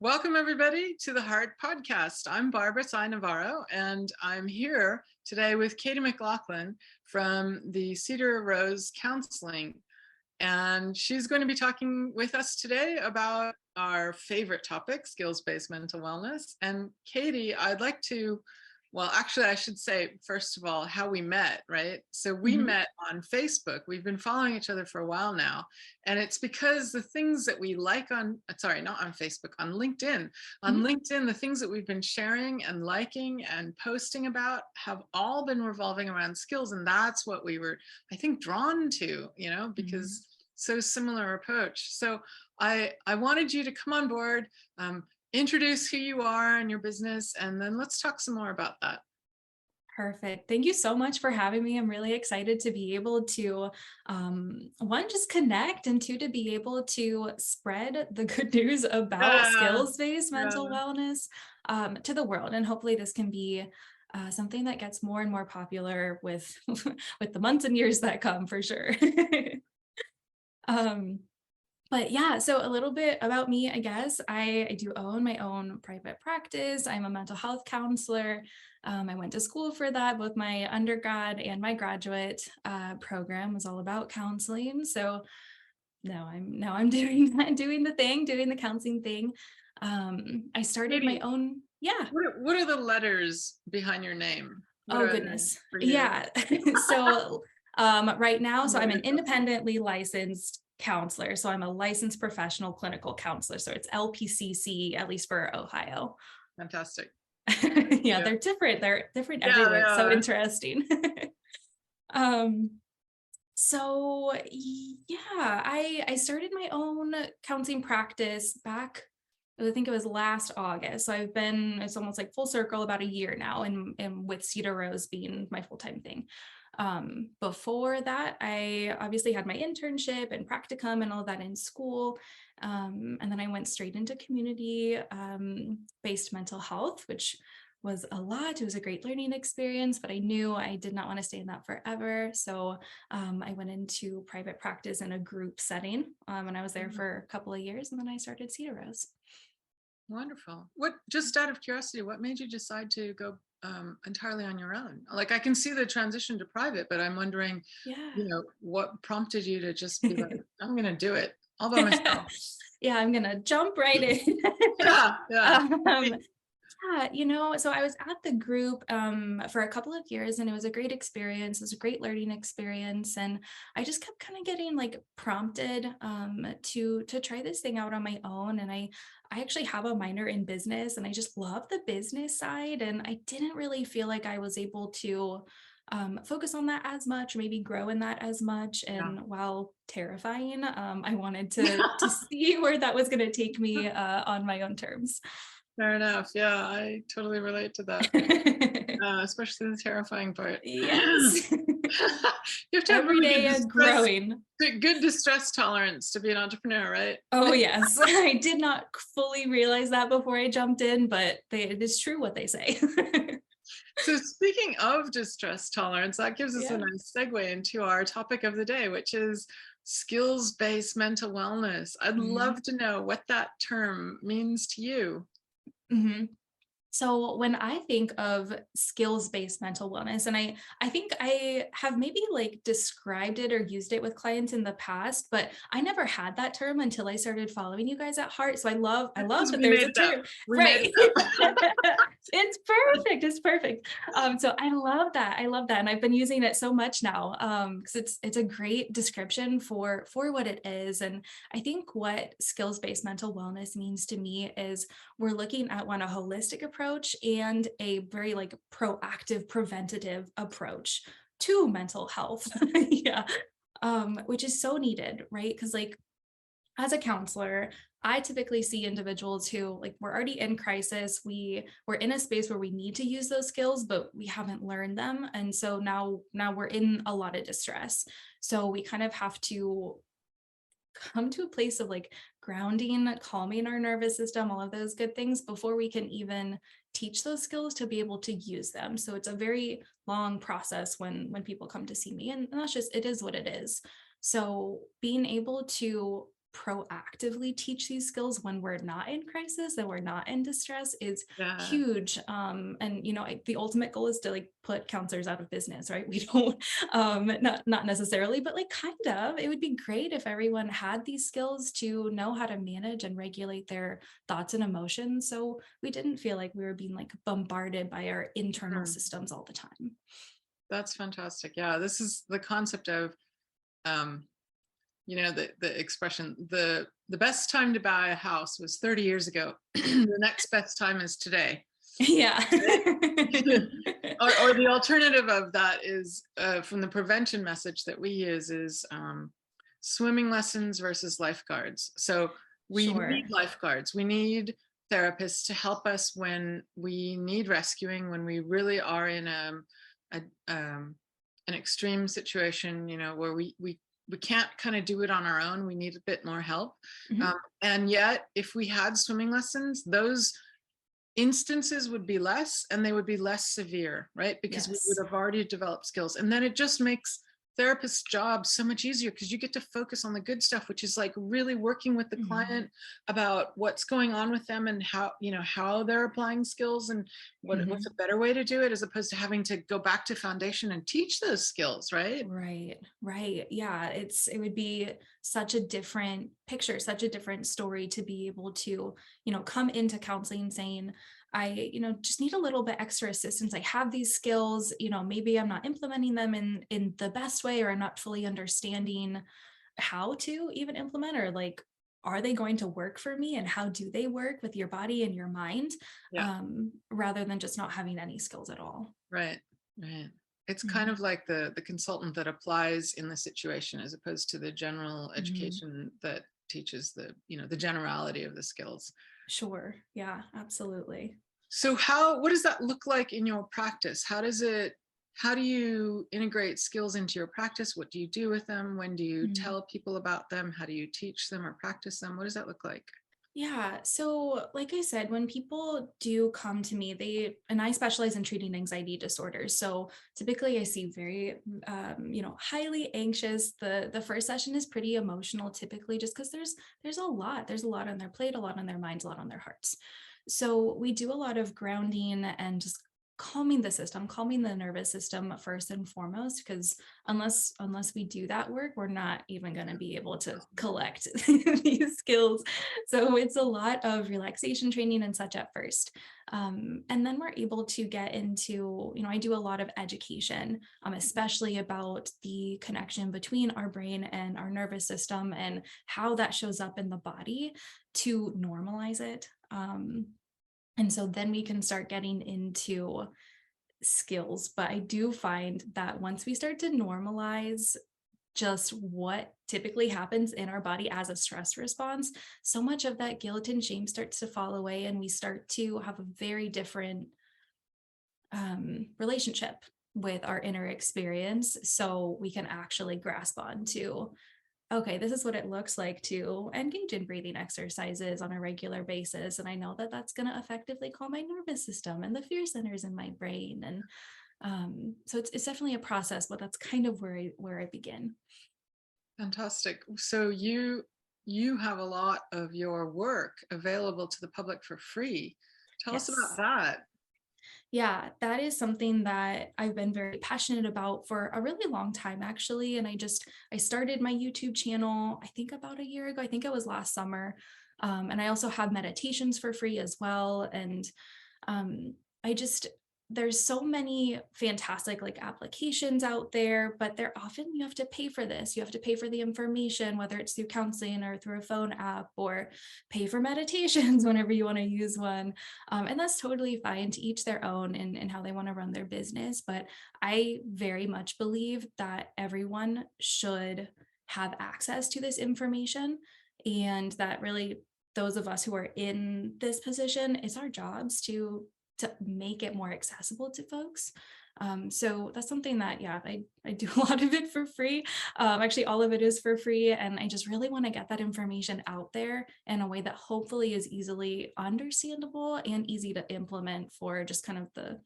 Welcome, everybody, to the Heart Podcast. I'm Barbara Sy Navarro, and I'm here today with Katie McLaughlin from the Cedar Rose Counseling. And she's going to be talking with us today about our favorite topic, skills-based mental wellness. And Katie, actually, I should say, first of all, how we met, right? So we met on Facebook. We've been following each other for a while now. And it's because the things that we like not on Facebook, on LinkedIn. On LinkedIn, the things that we've been sharing and liking and posting about have all been revolving around skills. And that's what we were, I think, drawn to, because so similar approach. So I wanted you to come on board, introduce who you are and your business, and then let's talk some more about that. Perfect. Thank you so much for having me. I'm really excited to be able to, one, just connect, and two, to be able to spread the good news about skills-based mental wellness to the world. And hopefully this can be something that gets more and more popular with, with the months and years that come, for sure. But yeah, so a little bit about me, I guess. I do own my own private practice. I'm a mental health counselor. I went to school for that. Both my undergrad and my graduate program was all about counseling. So now I'm doing the counseling thing. I started my own. Yeah. What are the letters behind your name? Oh goodness. Yeah. So right now, so I'm an independently licensed counselor. So I'm a licensed professional clinical counselor. So it's LPCC, at least for Ohio. Fantastic. Yeah, they're different. They're different everywhere. It's so interesting. So yeah, I started my own counseling practice back, I think it was last August. So it's almost like full circle, about a year now, and with Cedar Rose being my full-time thing. Before that, I obviously had my internship and practicum and all that in school. And then I went straight into community based mental health, which was a lot. It was a great learning experience, but I knew I did not want to stay in that forever. So I went into private practice in a group setting, and I was there for a couple of years, and then I started Cedar Rose. Wonderful. Just out of curiosity, what made you decide to go entirely on your own? Like, I can see the transition to private, but I'm wondering, what prompted you to just be like, I'm going to do it all by myself? Yeah, I'm going to jump right in. So I was at the group for a couple of years, and it was a great experience. It was a great learning experience. And I just kept kind of getting like prompted to try this thing out on my own. And I actually have a minor in business, and I just love the business side. And I didn't really feel like I was able to focus on that as much, or maybe grow in that as much. And while terrifying, I wanted to see where that was going to take me on my own terms. Fair enough. Yeah, I totally relate to that, especially the terrifying part. Yes. You have to have every day growing. Good distress tolerance to be an entrepreneur, right? Oh, yes. I did not fully realize that before I jumped in, but it is true what they say. So speaking of distress tolerance, that gives us a nice segue into our topic of the day, which is skills-based mental wellness. I'd love to know what that term means to you. So when I think of skills-based mental wellness, and I think I have maybe like described it or used it with clients in the past, but I never had that term until I started following you guys at Heart. So I love that there's a term. Right. It's perfect. It's perfect. So I love that. And I've been using it so much now because it's a great description for what it is. And I think what skills-based mental wellness means to me is we're looking at a holistic approach and a very like proactive, preventative approach to mental health. Which is so needed, right? Because like as a counselor, I typically see individuals who like we're already in crisis. We're in a space where we need to use those skills, but we haven't learned them. And so now we're in a lot of distress. So we kind of have to come to a place of like grounding, calming our nervous system, all of those good things before we can even teach those skills to be able to use them. So it's a very long process when people come to see me, and that's just, it is what it is. So being able to proactively teach these skills when we're not in crisis and we're not in distress is Yeah. huge. And the ultimate goal is to like put counselors out of business, right? We don't not necessarily, but like kind of. It would be great if everyone had these skills to know how to manage and regulate their thoughts and emotions, so we didn't feel like we were being like bombarded by our internal Mm, systems all the time. that's fantastic. Yeah, this is the concept of um, the expression, the best time to buy a house was 30 years ago. The next best time is today. Yeah. Or the alternative of that is from the prevention message that we use is swimming lessons versus lifeguards. So we Sure. need lifeguards. We need therapists to help us when we need rescuing, when we really are in a an extreme situation, where we can't kind of do it on our own. We need a bit more help. Mhm. And yet, if we had swimming lessons, those instances would be less and they would be less severe, right? Because we would Yes. have already developed skills. And then it just makes therapists' jobs so much easier because you get to focus on the good stuff, which is like really working with the Mhm. client about what's going on with them and how they're applying skills and what's a Mhm. better way to do it, as opposed to having to go back to foundation and teach those skills, right? Right, right. Yeah, it would be such a different picture, such a different story to be able to, come into counseling saying, I, just need a little bit extra assistance. I have these skills, maybe I'm not implementing them in the best way, or I'm not fully understanding how to even implement, or like, are they going to work for me and how do they work with your body and your mind, Yeah. rather than just not having any skills at all. Right, right. It's kind Mhm. of like the consultant that applies in the situation as opposed to the general Mhm. education that teaches the generality of the skills. Sure. Yeah, absolutely. So what does that look like in your practice? How do you integrate skills into your practice? What do you do with them? When do you Mm. tell people about them? How do you teach them or practice them? What does that look like? Yeah. So, like I said, when people do come to me, and I specialize in treating anxiety disorders. So typically I see very, highly anxious. The first session is pretty emotional, typically, just because there's a lot on their plate, a lot on their minds, a lot on their hearts. So we do a lot of grounding and just calming the system, calming the nervous system first and foremost, because unless we do that work, we're not even going to be able to collect these skills. So it's a lot of relaxation training and such at first. And then we're able to get into, I do a lot of education, especially about the connection between our brain and our nervous system and how that shows up in the body to normalize it. And so then we can start getting into skills. But I do find that once we start to normalize just what typically happens in our body as a stress response, so much of that guilt and shame starts to fall away, and we start to have a very different relationship with our inner experience. So we can actually grasp on to, okay, this is what it looks like to engage in breathing exercises on a regular basis. And I know that that's going to effectively calm my nervous system and the fear centers in my brain. And so it's definitely a process, but that's kind of where I begin. Fantastic. So you have a lot of your work available to the public for free. Tell us about Yes. that. Yeah, that is something that I've been very passionate about for a really long time, actually. And I started my YouTube channel, I think about a year ago. I think it was last summer. And I also have meditations for free as well. And um, I just, there's so many fantastic like applications out there, but they're often, you have to pay for this. You have to pay for the information, whether it's through counseling or through a phone app, or pay for meditations whenever you want to use one. And that's totally fine, to each their own and how they want to run their business. But I very much believe that everyone should have access to this information, and that really those of us who are in this position, it's our jobs to make it more accessible to folks. So that's something that, yeah, I do a lot of it for free. Actually, all of it is for free. And I just really want to get that information out there in a way that hopefully is easily understandable and easy to implement for just kind of the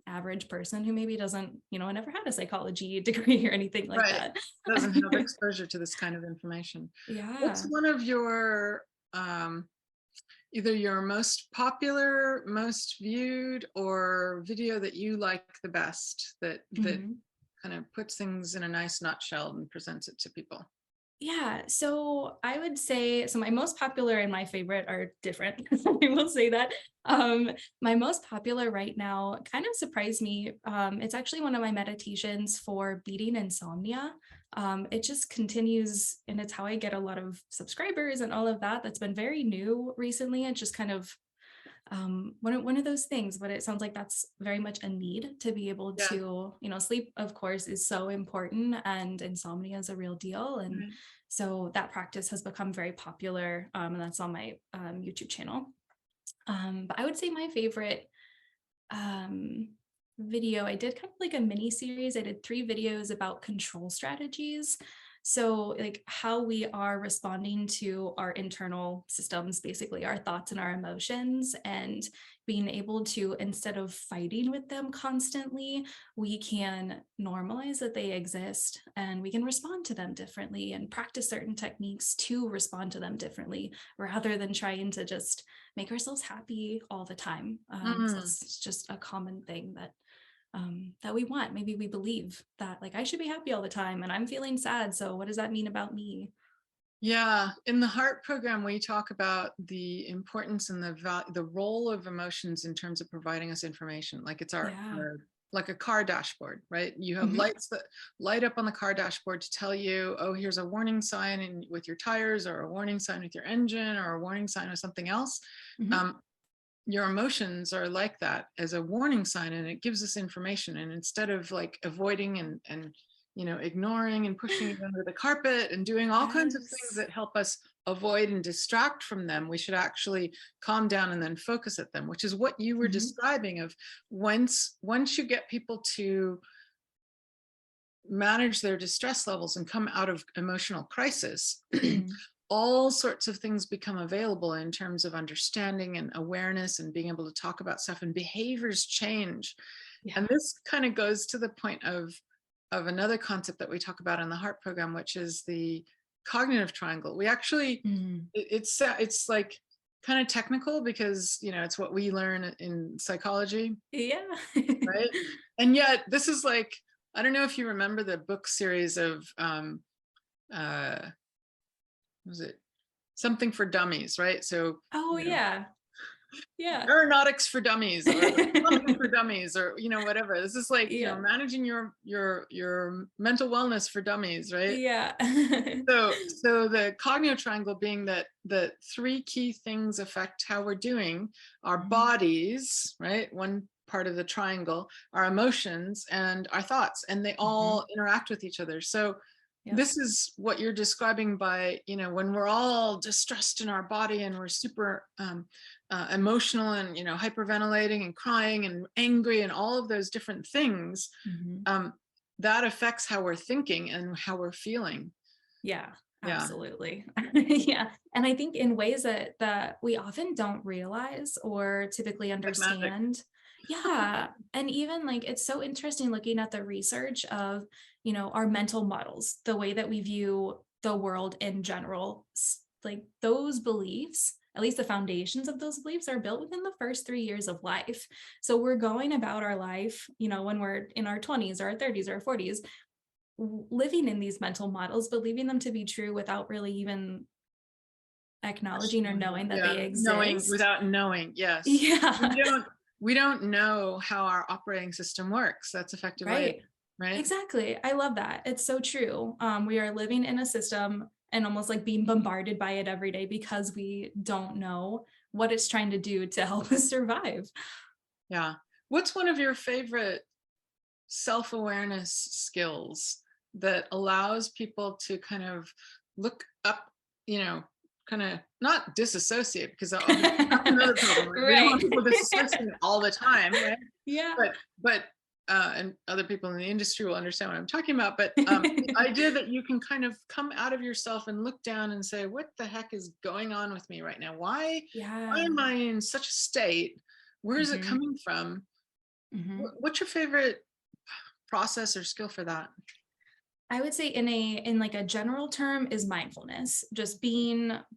average person who maybe doesn't, never had a psychology degree or anything like Right. that. Doesn't have exposure to this kind of information. What's Yeah. one of your either your most popular, most viewed, or video that you like the best that Mhm. kind of puts things in a nice nutshell and presents it to people? Yeah, so I would say, so my most popular and my favorite are different. I will say that. My most popular right now kind of surprised me. It's actually one of my meditations for beating insomnia. It just continues, and it's how I get a lot of subscribers and all of that. That's been very new recently. It's just kind of one of those things, but it sounds like that's very much a need to be able Yeah. to, sleep, of course, is so important, and insomnia is a real deal. And Right. so that practice has become very popular, and that's on my YouTube channel. But I would say my favorite um, video, I did kind of like a mini series. I did 3 videos about control strategies. So, like how we are responding to our internal systems, basically our thoughts and our emotions, and being able to, instead of fighting with them constantly, we can normalize that they exist and we can respond to them differently and practice certain techniques to respond to them differently rather than trying to just make ourselves happy all the time. Because Mm. that's just a common thing that we want. Maybe we believe that, like, I should be happy all the time and I'm feeling sad. So what does that mean about me? Yeah, in the heart program, we talk about the importance and the role of emotions in terms of providing us information. Like it's Yeah. like a car dashboard, right? You have Mhm. lights that light up on the car dashboard to tell you, oh, here's a warning sign with your tires, or a warning sign with your engine, or a warning sign with something else. Mhm. Um, your emotions are like that as a warning sign, and it gives us information. And instead of like avoiding and ignoring and pushing it under the carpet and doing all kinds of things Yes. that help us avoid and distract from them, we should actually calm down and then focus at them, which is what you were Mhm. describing of once you get people to manage their distress levels and come out of emotional crisis, Mhm. all sorts of things become available in terms of understanding and awareness and being able to talk about stuff, and behaviors change. Yeah. And this kind of goes to the point of another concept that we talk about in the heart program, which is the cognitive triangle. We actually, Mhm. it's like kind of technical because it's what we learn in psychology, Yeah. right? And yet this is like, I don't know if you remember the book series of uh was it something for dummies, right? So Oh, yeah. Yeah. aeronautics for dummies, or plumbing for dummies, or whatever. This is like Yeah. managing your mental wellness for dummies, right? Yeah. So the cognitive triangle being that the 3 key things affect how we're doing: our Mhm. bodies, right? One part of the triangle, our emotions, and our thoughts, and they Mhm. all interact with each other. So Yep. this is what you're describing by, when we're all distressed in our body and we're super emotional and, hyperventilating and crying and angry and all of those different things, Mhm. um, that affects how we're thinking and how we're feeling. Yeah, Yeah. absolutely. Yeah. And I think in ways that we often don't realize or typically Like magic. understand. Yeah. And even like it's so interesting looking at the research of, our mental models, the way that we view the world in general. Like those beliefs, at least the foundations of those beliefs are built within the first 3 years of life. So we're going about our life, when we're in our 20s or our 30s or our 40s, living in these mental models, believing them to be true without really even acknowledging or Questioning them. knowing that Yeah, they knowing exist. without knowing. Yes, we Yeah, don't we don't know how our operating system works. That's effectively it, right. right? Exactly. I love that. It's so true. We are living in a system and almost like being bombarded by it every day because we don't know what it's trying to do to help us survive. Yeah. What's one of your favorite self-awareness skills that allows people to kind of look up, you know, kind of not disassociate, because obviously that's another problem, right? We don't Right. want people disassociating all the time, right? Yeah. But and other people in the industry will understand what I'm talking about. But the idea that you can kind of come out of yourself and look down and say, what the heck is going on with me right now? Why Yeah. am I in such a state? Where is it Mhm. coming from? Mhm. What's your favorite process or skill for that? I would say in like a general term is mindfulness, just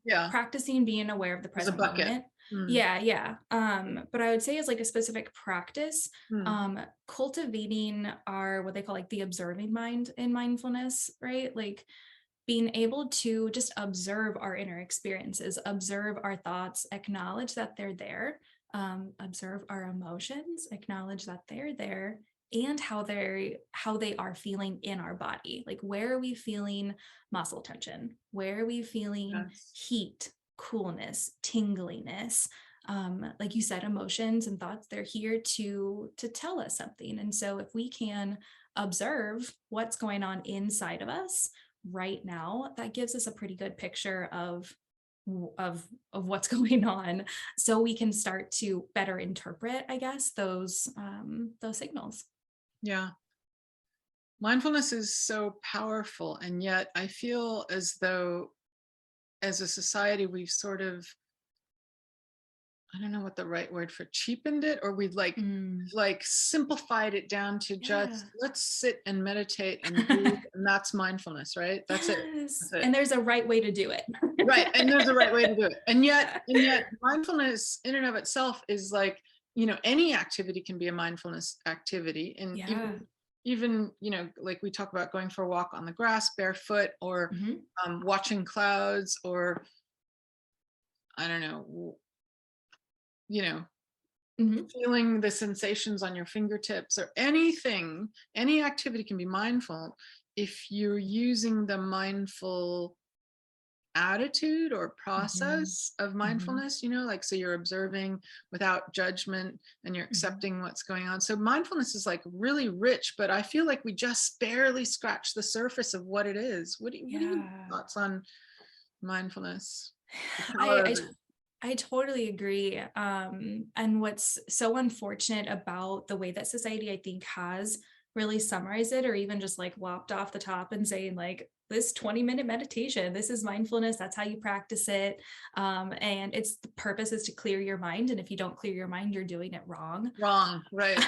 Yeah, practicing being aware of the as a present bucket. moment. Mm, Yeah, yeah. But I would say as like a specific practice, mm, cultivating our what they call like the observing mind in mindfulness, right? Like being able to just observe our inner experiences, observe our thoughts, acknowledge that they're there, observe our emotions, acknowledge that they're there, and how they are feeling in our body. Like where are we feeling muscle tension? Where are we feeling yes. heat, coolness, tingliness? Like you said, emotions and thoughts, they're here to tell us something. And so if we can observe what's going on inside of us right now, that gives us a pretty good picture of what's going on, so we can start to better interpret, I guess, those signals. Yeah. Mindfulness is so powerful, and yet I feel as though as a society we've sort of, I don't know what the right word for cheapened it, or we've Mm, like simplified it down to yeah. just let's sit and meditate and breathe, and that's mindfulness, right? That's it. Yes, That's it. and there's a right way to do it. Right. And there's a right way to do it. And yet mindfulness in and of itself is like, any activity can be a mindfulness activity. And Yeah. even, like we talk about going for a walk on the grass barefoot, or Mhm, watching clouds, or I don't know, you know, mhm, feeling the sensations on your fingertips, or anything. Any activity can be mindful if you're using the mindful attitude or mhm, process of mhm, mindfulness, like, so you're observing without judgment, and you're mhm. accepting what's going on. So mindfulness is like really rich, but I feel like we just barely scratch the surface of what it is. What are your Yeah. thoughts on mindfulness, the I power I of t- it? I totally agree. And what's so unfortunate about the way that society, I think, has really summarized it, or even just like lopped off the top and saying like this 20-minute meditation, this is mindfulness, that's how you practice it. And it's the purpose is to clear your mind. And if you don't clear your mind, you're doing it wrong. Wrong, right?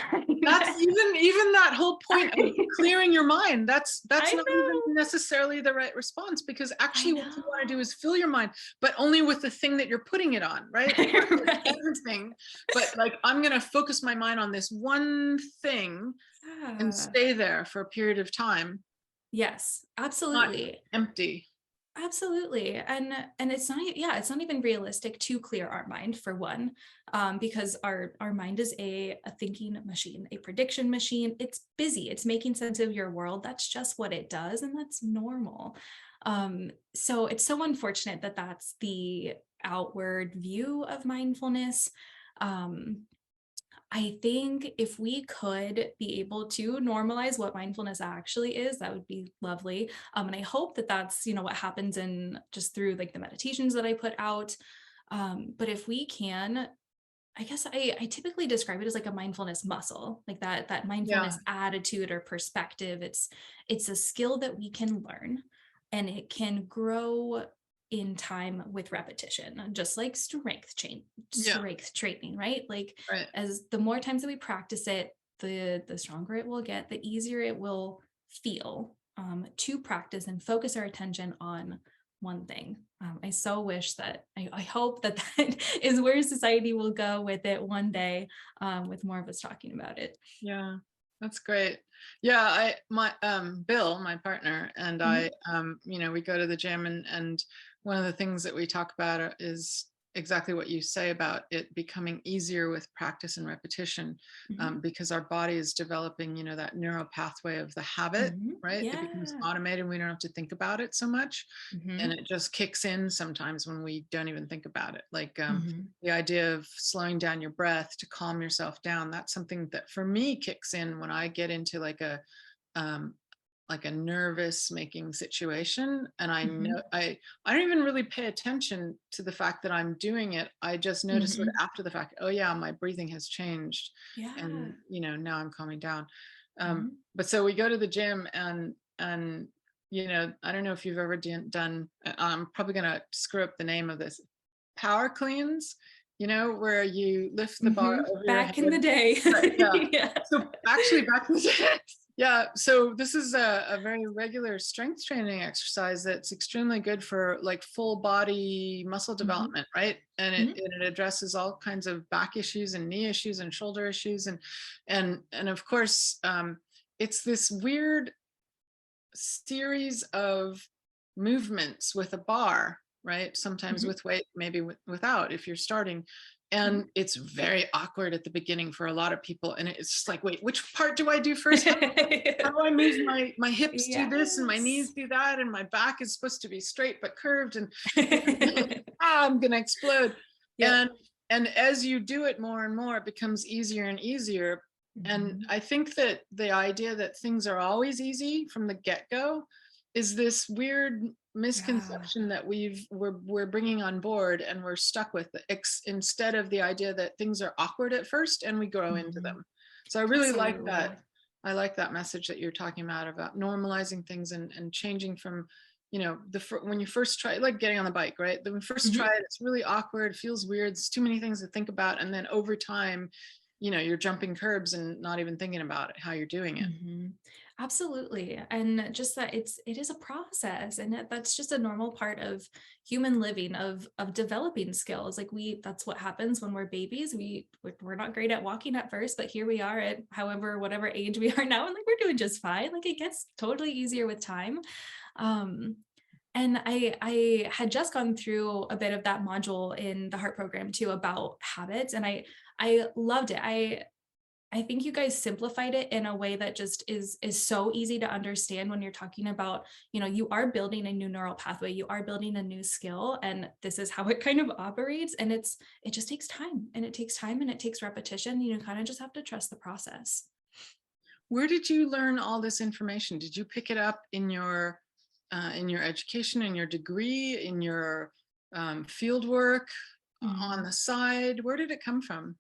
That's even that whole point of clearing your mind. That's I not even know. necessarily the right response, because I actually what you want to do know. is fill your mind, but only with the thing that you're putting it on, right? Not with Right. everything, but like, I'm going to focus my mind on this one thing and Yeah. stay there for a period of time, Yes, not absolutely. empty. Absolutely. And it's not yeah, it's not even realistic to clear our mind for one, because our mind is a thinking machine, a prediction machine. It's busy. It's making sense of your world. That's just what it does, and that's normal. So it's so unfortunate that that's the outward view of mindfulness. Um, I think if we could be able to normalize what mindfulness actually is, that would be lovely. And I hope that that's, what happens in just through like the meditations that I put out. But if we can, I guess I typically describe it as like a mindfulness muscle, like that Yeah, mindfulness attitude or perspective. It's a skill that we can learn, and it can grow in time with repetition, just like yeah, strength training, right? Like right. as the more times that we practice it, the stronger it will get, the easier it will feel, to practice and focus our attention on one thing. I so wish that I hope that that is where society will go with it one day, with more of us talking about it. Yeah, that's great. Yeah, my Bill, my partner, and I, Mhm, we go to the gym, and one of the things that we talk about is exactly what you say about it becoming easier with practice and repetition, mhm, because our body is developing, that neural pathway of the habit, mhm. right? It becomes Yeah. automated. We don't have to think about it so much, and Mhm, it just kicks in sometimes when we don't even think about it. Like, mhm, the idea of slowing down your breath to calm yourself down, that's something that for me kicks in when I get into um like a nervous making situation, and I know mhm, I don't even really pay attention to the fact that I'm doing it. I just notice sort of mhm. after the fact, oh yeah, my breathing has changed, and Yeah. now I'm calming down. Mhm, But so we go to the gym, and I don't know if you've ever done, I'm probably going to screw up the name of this, power cleans. you know, where you lift the bar over your Back in the head. day. Right, yeah. Yeah. So actually back in the day, yeah. So this is a very regular strength training exercise that's extremely good for like full body muscle Mhm. development, right? And Mhm. it addresses all kinds of back issues and knee issues and shoulder issues and of course it's this weird series of movements with a bar, right? Sometimes Mhm. with weight, maybe without if you're starting. And it's very awkward at the beginning for a lot of people. And it's just like, wait, which part do I do first? How do I move my hips do this and my knees Yes. do that? And my back is supposed to be straight but curved. And I'm gonna explode. Yep. And and as you do it more and more, it becomes easier and easier. And Mhm. I think that the idea that things are always easy from the get-go is this weird Yeah, misconception that we're bringing on board and we're stuck with it, instead of the idea that things are awkward at first and we grow into mhm. them. So I really like Absolutely. that. I like that message that you're talking about normalizing things and changing from, you know, when you first try, like getting on the bike, right? When you first try Mhm. it, it's really awkward, it feels weird, there's too many things to think about. And then over time, you know, you're jumping curbs and not even thinking about it, how you're doing it. Mhm. Absolutely. And just that it is a process, and that's just a normal part of human living, of developing skills. Like that's what happens when we're babies. We're not great at walking at first, but here we are at however whatever age we are now, and like we're doing just fine. Like it gets totally easier with time. Um and I had just gone through a bit of that module in the heart program too about habits, and I loved it. I think you guys simplified it in a way that just is so easy to understand when you're talking about, you are building a new neural pathway, you are building a new skill, and this is how it kind of operates. And it just takes time, and it takes time, and it takes repetition. You kind of just have to trust the process. Where did you learn all this information? Did you pick it up in your education, in your degree, in your field work, on Mhm. the side? Where did it come from?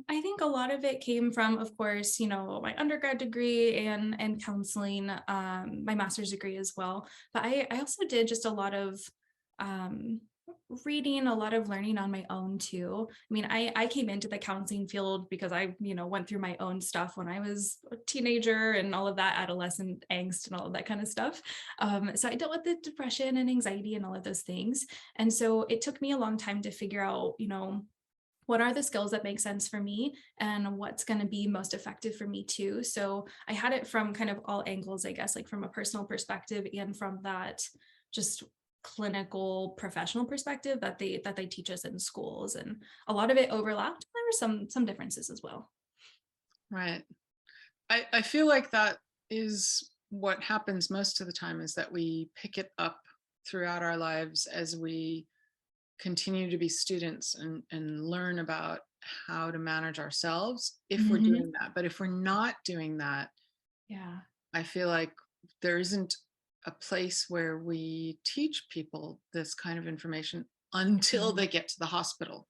I think a lot of it came from, of course, my undergrad degree and counseling, my master's degree as well. But I also did just a lot of um, reading, a lot of learning on my own too. I mean, I came into the counseling field because I, went through my own stuff when I was a teenager and all of that adolescent angst and all of that kind of stuff. So I dealt with the depression and anxiety and all of those things. And so it took me a long time to figure out, what are the skills that make sense for me and what's going to be most effective for me too. So I had it from kind of all angles, I guess, like from a personal perspective and from that just clinical professional perspective that they teach us in schools, and a lot of it overlapped. There were some differences as well. Right. I feel like that is what happens most of the time, is that we pick it up throughout our lives as we continue to be students and learn about how to manage ourselves if we're Mhm. doing that. But if we're not doing that, Yeah. I feel like there isn't a place where we teach people this kind of information until Mhm. they get to the hospital.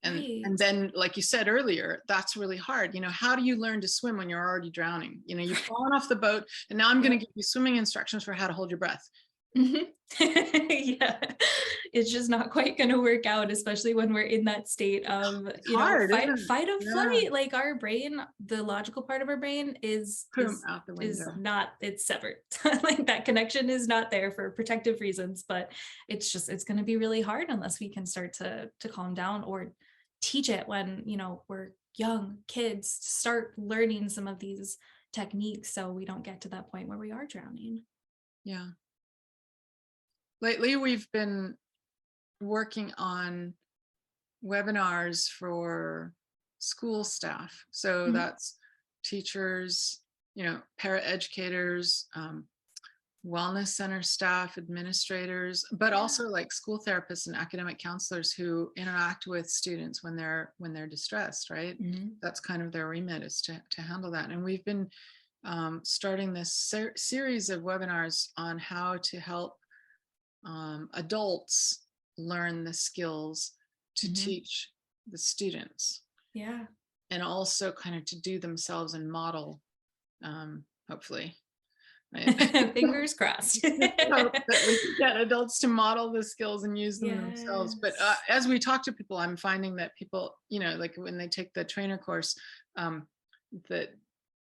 And Right. then, like you said earlier, that's really hard. You know, how do you learn to swim when you're already drowning? You know, you've fallen off the boat, and now I'm going to Yep. give you swimming instructions for how to hold your breath. Mhm. Yeah. It's just not quite gonna work out, especially when we're in that state of, It's hard, isn't it? fight or Yeah, flight. Like our brain, the logical part of our brain is put them out the is window. not, it's severed. Like that connection is not there for protective reasons, but it's gonna be really hard unless we can start to calm down or teach it when, we're young kids, start learning some of these techniques so we don't get to that point where we are drowning. Yeah. Lately, we've been working on webinars for school staff. So Mhm. that's teachers, you know, paraeducators, wellness center staff, administrators, but Yeah. also like school therapists and academic counselors who interact with students when they're distressed, right? Mhm. That's kind of their remit, is to handle that. And we've been starting this series of webinars on how to help adults learn the skills to Mhm. teach the students, Yeah. and also kind of to do themselves and model, hopefully. right? Fingers crossed. Hope that we can get adults to model the skills and use them themselves. But Yes. as we talk to people, I'm finding that people, like when they take the trainer course, that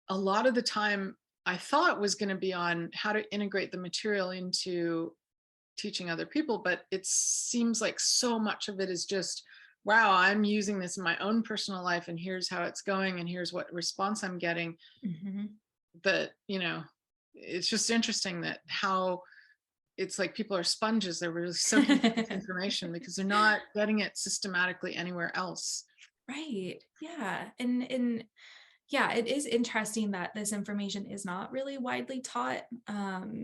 a lot of the time I thought was going to be on how to integrate the material into teaching other people, but it seems like so much of it is just, wow, I'm using this in my own personal life, and here's how it's going, and here's what response I'm getting. Mhm. That, it's just interesting that how it's like people are sponges. They're really soaking up this information because they're not getting it systematically anywhere else. Right. Yeah. And yeah, it is interesting that this information is not really widely taught.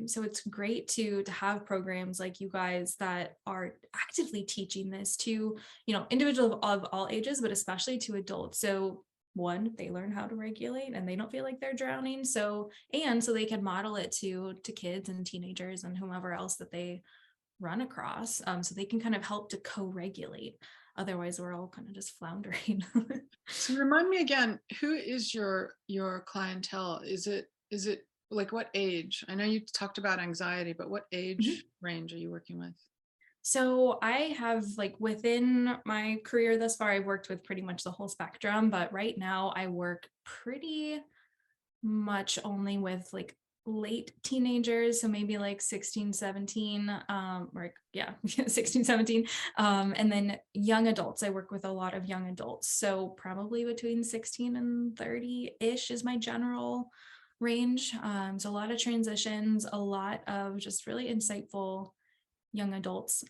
So it's great to have programs like you guys that are actively teaching this to, individuals of all ages, but especially to adults. So one, they learn how to regulate and they don't feel like they're drowning. So they can model it to kids and teenagers and whomever else that they run across. So they can kind of help to co-regulate. Otherwise, we're all kind of just floundering. So remind me again, who is your clientele? Is it like what age? I know you talked about anxiety, but what age range are you working with? So I have, like, within my career thus far, I've worked with pretty much the whole spectrum, but right now I work pretty much only with like late teenagers, so maybe like 16, 17, or yeah, 16, 17, and then young adults. I work with a lot of young adults, so probably between 16 and 30-ish is my general range. So a lot of transitions, a lot of just really insightful young adults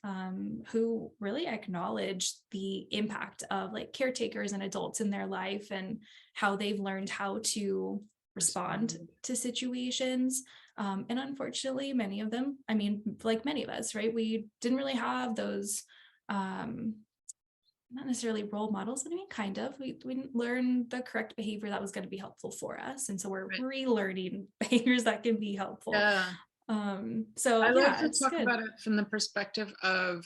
who really acknowledge the impact of like caretakers and adults in their life and how they've learned how to respond to situations. And unfortunately, many of them, I mean, like many of us, right? We didn't really have those, not necessarily role models, but I mean, kind of. We didn't learn the correct behavior that was going to be helpful for us. And so we're Right. relearning behaviors that can be helpful. Yeah. So I like yeah, to it's talk good. about it from the perspective of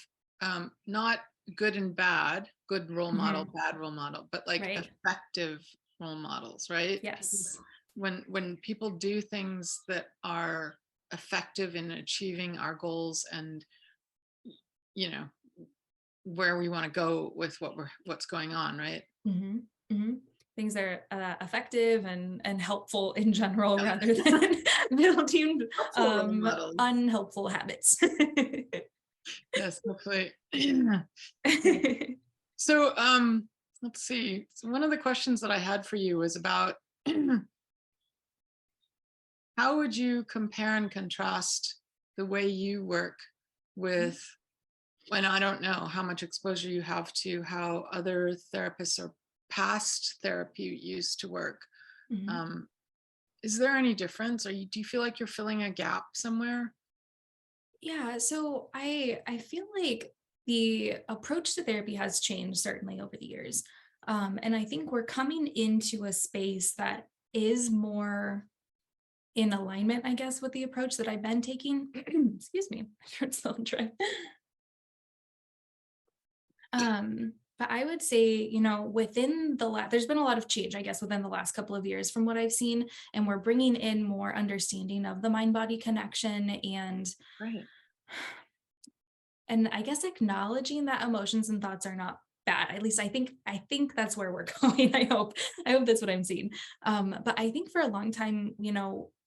not good and bad, good role model, Mhm. bad role model, but like Right. effective role models, right? Because Yes. when people do things that are effective in achieving our goals and you know where we want to go with what's going on, right? Hmm. Hmm. Things that are effective and helpful in general rather than building Helpful role models. unhelpful habits. Yes, hopefully. So, let's see. So one of the questions that I had for you was about how would you compare and contrast the way you work with, when I don't know how much exposure you have to how other therapists or past therapy used to work. Mhm. Um, is there any difference? Do you feel like you're filling a gap somewhere? Yeah, so I feel like the approach to therapy has changed certainly over the years. And I think we're coming into a space that is more in alignment, I guess, with the approach that I've been taking. Excuse me, my throat's still dry. But I would say, within there's been a lot of change, I guess, within the last couple of years from what I've seen, and we're bringing in more understanding of the mind-body connection Right. and I guess acknowledging that emotions and thoughts are not bad. At least I think that's where we're going. I hope that's what I'm seeing. But I think for a long time,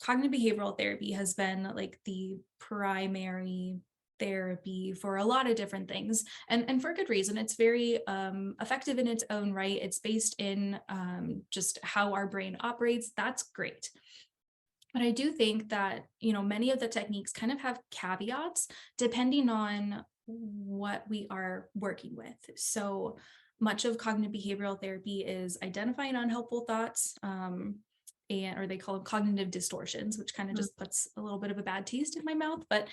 cognitive behavioral therapy has been like the primary therapy for a lot of different things, and for good reason. It's very effective in its own right. It's based in just how our brain operates. That's great. But I do think that, many of the techniques kind of have caveats depending on what we are working with. So much of cognitive behavioral therapy is identifying unhelpful thoughts, or they call them cognitive distortions, which kind of Mm. just puts a little bit of a bad taste in my mouth. But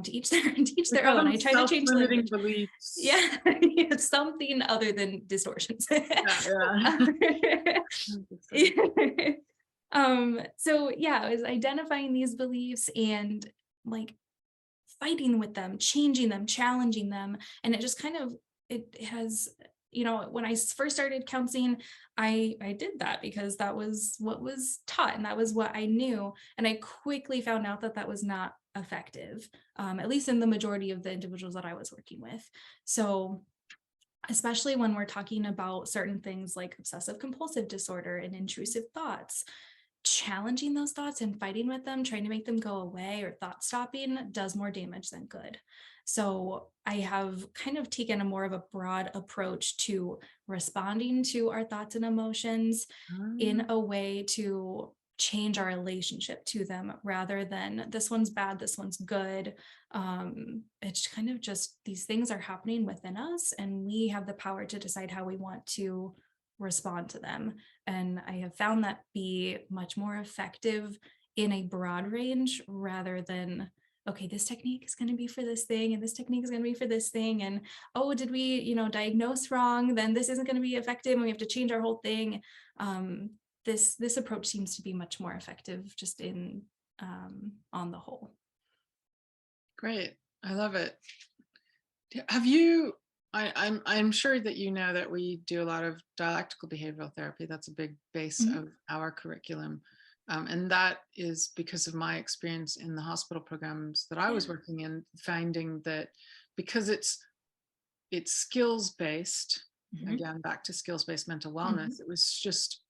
to each their to each We their call own. them I try to change self-limiting language. beliefs. Yeah, it's something other than distortions. Yeah, yeah. So yeah, I was identifying these beliefs and like fighting with them, changing them, challenging them. And it just kind of, it has when I first started counseling, I did that because that was what was taught and that was what I knew. And I quickly found out that that was not effective, at least in the majority of the individuals that I was working with. So especially when we're talking about certain things like obsessive compulsive disorder and intrusive thoughts, challenging those thoughts and fighting with them, trying to make them go away or thought stopping does more damage than good. So I have kind of taken a more of a broad approach to responding to our thoughts and emotions in a way to change our relationship to them rather than this one's bad, this one's good. It's kind of just these things are happening within us and we have the power to decide how we want to respond to them. And I have found that be much more effective in a broad range rather than, okay, this technique is going to be for this thing and this technique is going to be for this thing. And oh, did we, diagnose wrong? Then this isn't going to be effective and we have to change our whole thing. This approach seems to be much more effective just in on the whole. Great. I love it. Have you, I'm sure that you know that we do a lot of dialectical behavioral therapy. That's a big base of our curriculum. And that is because of my experience in the hospital programs that I was working in, finding that because it's skills-based, again, back to skills-based mental wellness, it was just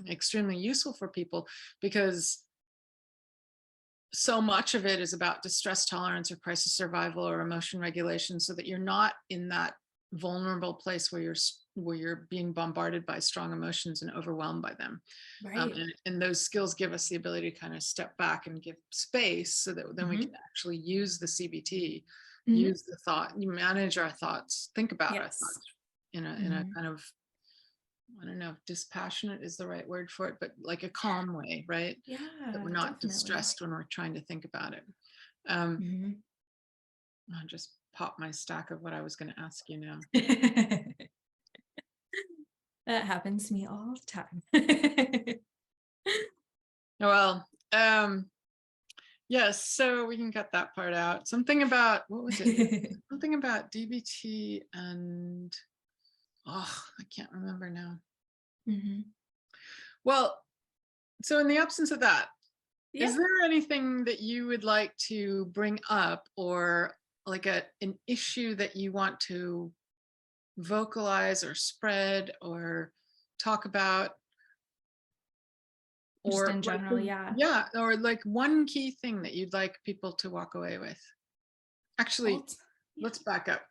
extremely useful for people because so much of it is about distress tolerance or crisis survival or emotion regulation, so that you're not in that vulnerable place where you're being bombarded by strong emotions and overwhelmed by them. Right. And those skills give us the ability to kind of step back and give space so that then we can actually use the CBT, use the thought, you manage our thoughts, think about our thoughts in a kind of, I don't know if dispassionate is the right word for it, but like a calm way, right? Yeah, That we're not definitely. distressed when we're trying to think about it. I'll just pop my stack of what I was going to ask you now. That happens to me all the time. Well, yes, so we can cut that part out. Something about, what was it? Something about DBT and, oh, I can't remember now. Well, so in the absence of that, is there anything that you would like to bring up, or like an issue that you want to vocalize or spread or talk about? Just Or in general, yeah, or like one key thing that you'd like people to walk away with? Actually, let's back up.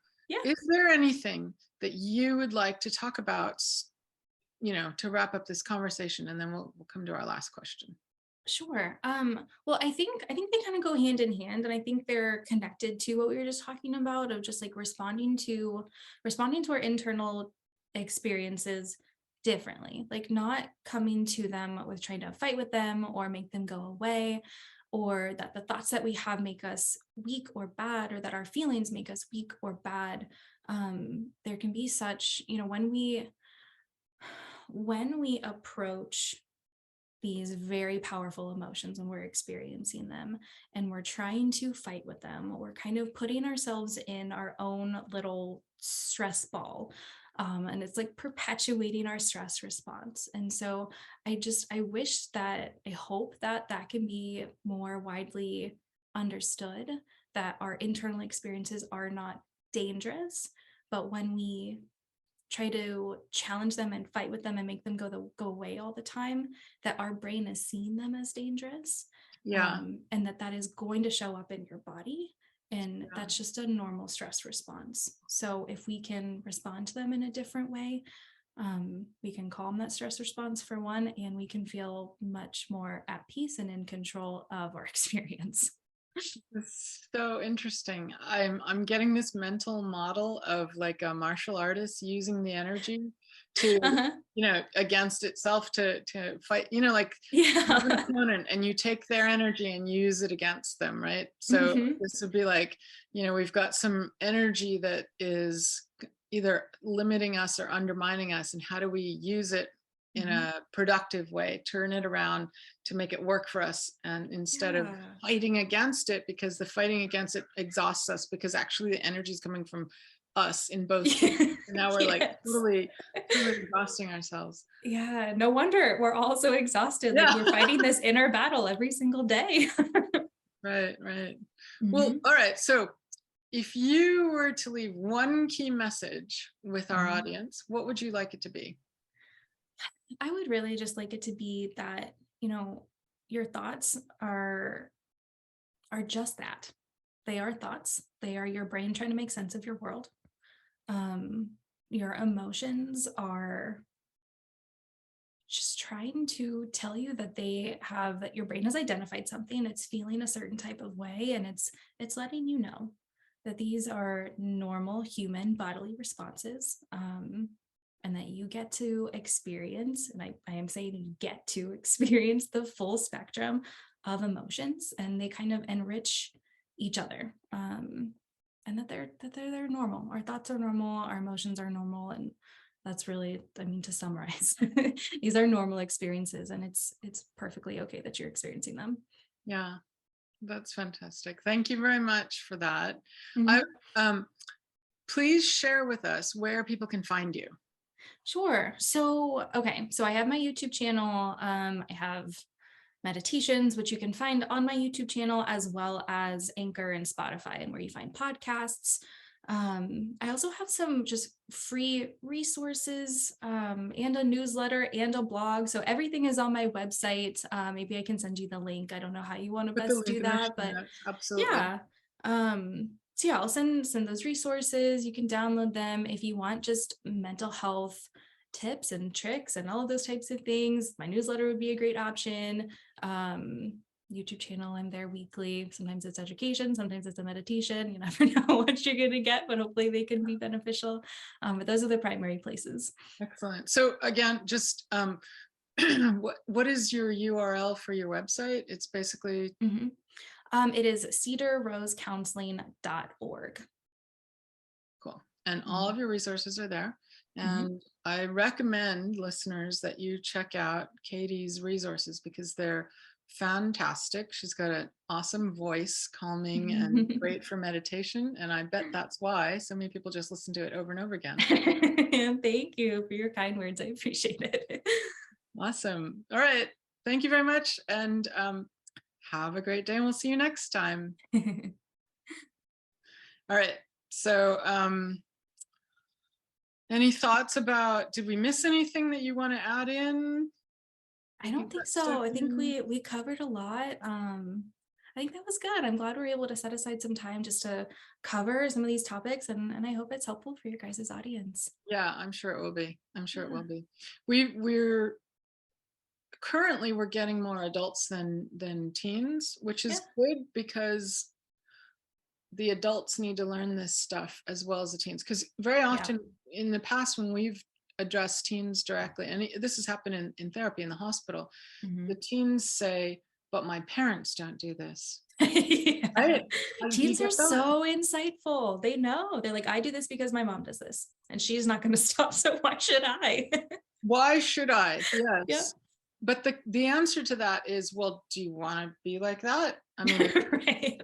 Is there anything that you would like to talk about, to wrap up this conversation, and then we'll come to our last question? Sure. Well, I think they kind of go hand in hand, and I think they're connected to what we were just talking about of just like responding to our internal experiences differently, like not coming to them with trying to fight with them or make them go away, or that the thoughts that we have make us weak or bad, or that our feelings make us weak or bad. There can be such, when we approach these very powerful emotions when we're experiencing them and we're trying to fight with them, we're kind of putting ourselves in our own little stress ball. And it's like perpetuating our stress response. And so I hope that that can be more widely understood, that our internal experiences are not dangerous, but when we try to challenge them and fight with them and make them go away all the time, that our brain is seeing them as dangerous. And that is going to show up in your body. And that's just a normal stress response. So if we can respond to them in a different way, we can calm that stress response for one, and we can feel much more at peace and in control of our experience. It's so interesting. I'm getting this mental model of like a martial artist using the energy to, against itself to fight, like you have an opponent and you take their energy and use it against them, right? So this would be like, we've got some energy that is either limiting us or undermining us, and how do we use it in a productive way, turn it around to make it work for us, and instead of fighting against it, because the fighting against it exhausts us, because actually the energy is coming from us in both teams. And now we're like Yes. totally exhausting ourselves. Yeah, no wonder we're all so exhausted. Like Yeah. we're fighting this inner battle every single day. Right, right. Well, Mhm, all right. So if you were to leave one key message with our mhm. audience, what would you like it to be? I would really just like it to be that, your thoughts are just that. They are thoughts. They are your brain trying to make sense of your world. Um, your emotions are just trying to tell you that your brain has identified something, it's feeling a certain type of way, and it's letting you know that these are normal human bodily responses, and that you get to experience, and I am saying you get to experience the full spectrum of emotions, and they kind of enrich each other, and they're normal. Our thoughts are normal, our emotions are normal, and that's really, I mean, to summarize, these are normal experiences, and it's perfectly okay that you're experiencing them. Yeah, that's fantastic. Thank you very much for that. I Mhm. um please share with us where people can find you. Sure. So, okay. So I have my YouTube channel. I have meditations, which you can find on my YouTube channel, as well as Anchor and Spotify, and where you find podcasts. I also have some just free resources, and a newsletter and a blog. So everything is on my website. Maybe I can send you the link. I don't know how you want to Put the best link do in the that, show but notes. Absolutely. yeah. So yeah, I'll send those resources. You can download them if you want just mental health tips and tricks and all of those types of things. My newsletter would be a great option. Um, YouTube channel, I'm there weekly. Sometimes it's education, sometimes it's a meditation. You never know what you're gonna get, but hopefully they can be beneficial. But those are the primary places. Excellent. So again, just what is your URL for your website? It's basically Mhm. It is cedarrosecounseling.org. cool. And all Mhm. of your resources are there. Mhm. And I recommend listeners that you check out Katie's resources because they're fantastic. She's got an awesome voice, calming and great for meditation. And I bet that's why so many people just listen to it over and over again. Thank you for your kind words. I appreciate it. Awesome. All right. Thank you very much. And have a great day. And we'll see you next time. All right. So, any thoughts about, did we miss anything that you want to add in? I If don't you've think got stuff so. I think in. we covered a lot. I think that was good. I'm glad we're able to set aside some time just to cover some of these topics, and I hope it's helpful for your guys' audience. Yeah, I'm sure it will be. I'm sure it Yeah. will be. We're getting more adults than teens, which Yeah. is good because the adults need to learn this stuff as well as the teens. Because very Yeah. often in the past, when we've addressed teens directly, and this has happened in therapy in the hospital, the Mhm. teens say, "But my parents don't do this." Yeah. Right? Do you Teens are get that? so insightful. They know. They're like, I do this because my mom does this, and she's not going to stop. So why should I? Why should I? Yeah. Yes. But the answer to that is, well, do you want to be like that? I mean, Right.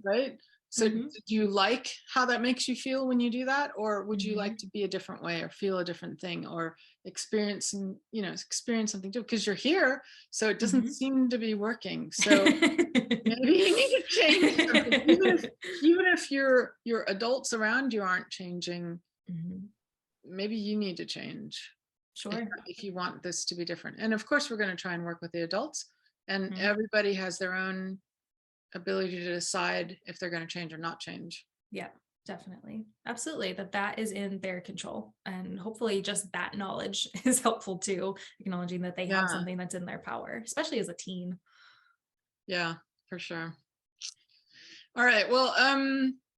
right? So do Hmm. you like how that makes you feel when you do that? Or would you like Hmm. to be a different way or feel a different thing or experience something different? Because you're here, so it doesn't Hmm. seem to be working. So maybe you need to change something. Even if your adults around you aren't changing, Mhm. maybe you need to change if, Sure. if you want this to be different. And of course, we're going to try and work with the adults, and Mhm. everybody has their own ability to decide if they're going to change or not change. Yeah, definitely. Absolutely. That is in their control. And hopefully just that knowledge is helpful too, acknowledging that they have Yeah, something that's in their power, especially as a teen. yeah, for sure. All right. Well,